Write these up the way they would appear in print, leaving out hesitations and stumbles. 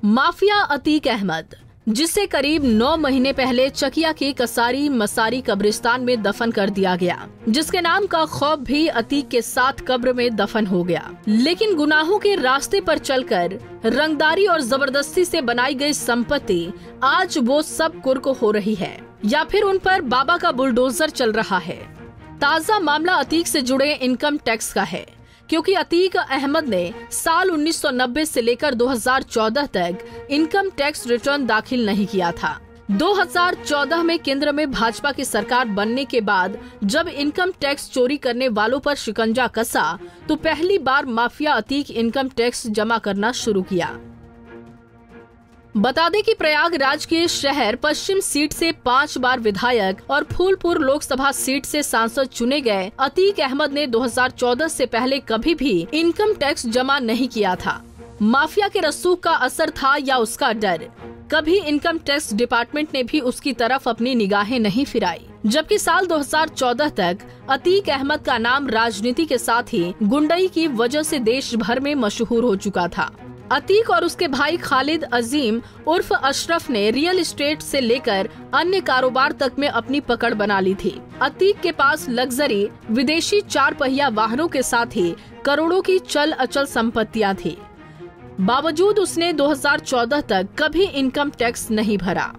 Mafia Atiq Ahmad, जिसे करीब 9 महीने पहले चकिया के कसारी मसारी कब्रिस्तान में दफन कर दिया गया, जिसके नाम का खौफ भी अतीक के साथ कब्र में दफन हो गया। लेकिन गुनाहों के रास्ते पर चलकर रंगदारी और जबरदस्ती से बनाई गई संपत्ति आज वो सब कुर्क हो रही है, या फिर उन पर बाबा का बुलडोजर चल रहा है। ताजा मामला अतीक से जुड़े इनकम टैक्स का है, क्योंकि अतीक अहमद ने साल 1990 से लेकर 2014 तक इनकम टैक्स रिटर्न दाखिल नहीं किया था। 2014 में केंद्र में भाजपा की सरकार बनने के बाद जब इनकम टैक्स चोरी करने वालों पर शिकंजा कसा, तो पहली बार माफिया अतीक इनकम टैक्स जमा करना शुरू किया। बता दें कि प्रयागराज के शहर पश्चिम सीट से 5 बार विधायक और फूलपुर लोकसभा सीट से सांसद चुने गए अतीक अहमद ने 2014 से पहले कभी भी इनकम टैक्स जमा नहीं किया था। माफिया के रसूख का असर था या उसका डर, कभी इनकम टैक्स डिपार्टमेंट ने भी उसकी तरफ अपनी निगाहें नहीं फिराई। जबकि साल 2014 तक अतीक अहमद का नाम राजनीति के साथ ही गुंडई की वजह से देश भर में मशहूर हो चुका था। अतीक और उसके भाई खालिद अजीम उर्फ अशरफ ने रियल एस्टेट से लेकर अन्य कारोबार तक में अपनी पकड़ बना ली थी। अतीक के पास लग्जरी विदेशी 4 पहिया वाहनों के साथ ही करोड़ों की चल अचल संपत्तियां थी। बावजूद उसने 2014 तक कभी इनकम टैक्स नहीं भरा।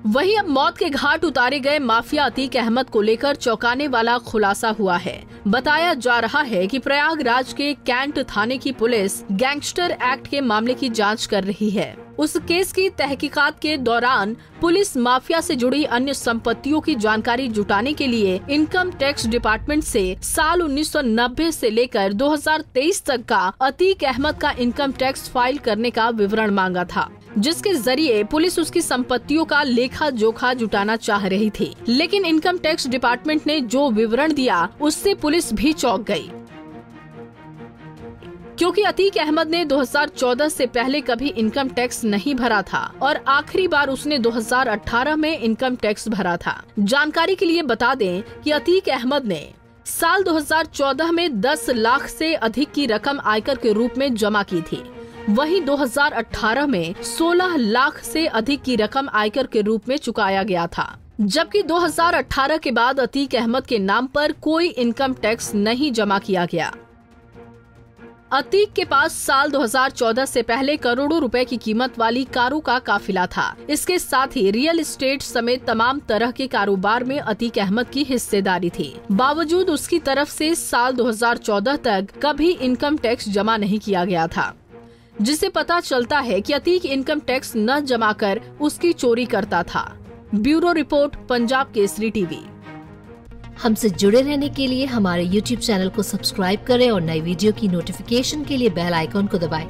वहीं अब मौत के घाट उतारे गए माफिया अतीक अहमद को लेकर चौंकाने वाला खुलासा हुआ है। बताया जा रहा है कि प्रयागराज के कैंट थाने की पुलिस गैंगस्टर एक्ट के मामले की जांच कर रही है। उस केस की तहकीकात के दौरान पुलिस माफिया से जुड़ी अन्य संपत्तियों की जानकारी जुटाने के लिए इनकम टैक्स डिपार्टमेंट से साल 1990 से लेकर 2023 तक का अतीक अहमद का इनकम टैक्स फाइल करने का विवरण मांगा था, जिसके जरिए पुलिस उसकी संपत्तियों का लेखा जोखा जुटाना चाह रही थी। लेकिन इनकम टैक्स डिपार्टमेंट ने जो विवरण दिया उससे पुलिस भी चौंक गई, क्योंकि अतीक अहमद ने 2014 से पहले कभी इनकम टैक्स नहीं भरा था और आखिरी बार उसने 2018 में इनकम टैक्स भरा था। जानकारी के लिए बता दें कि अतीक अहमद ने साल 2014 में 10 लाख से अधिक की रकम आयकर के रूप में जमा की थी। वहीं 2018 में 16 लाख से अधिक की रकम आयकर के रूप में चुकाया गया था, जबकि 2018 के बाद अतीक अहमद के नाम पर कोई इनकम टैक्स नहीं जमा किया गया। अतीक के पास साल 2014 से पहले करोड़ों रुपए की कीमत वाली कारों का काफिला था। इसके साथ ही रियल एस्टेट समेत तमाम तरह के कारोबार में अतीक अहमद की हिस्सेदारी थी। बावजूद उसकी तरफ से साल 2014 तक कभी इनकम टैक्स जमा नहीं किया गया था, जिससे पता चलता है कि अतीक इनकम टैक्स न जमा कर उसकी चोरी करता था। Bureau report, Punjab Kesari TV. हमसे जुड़े रहने के लिए हमारे YouTube चैनल को सब्सक्राइब करें और नई वीडियो की नोटिफिकेशन के लिए बेल आइकॉन को दबाएं।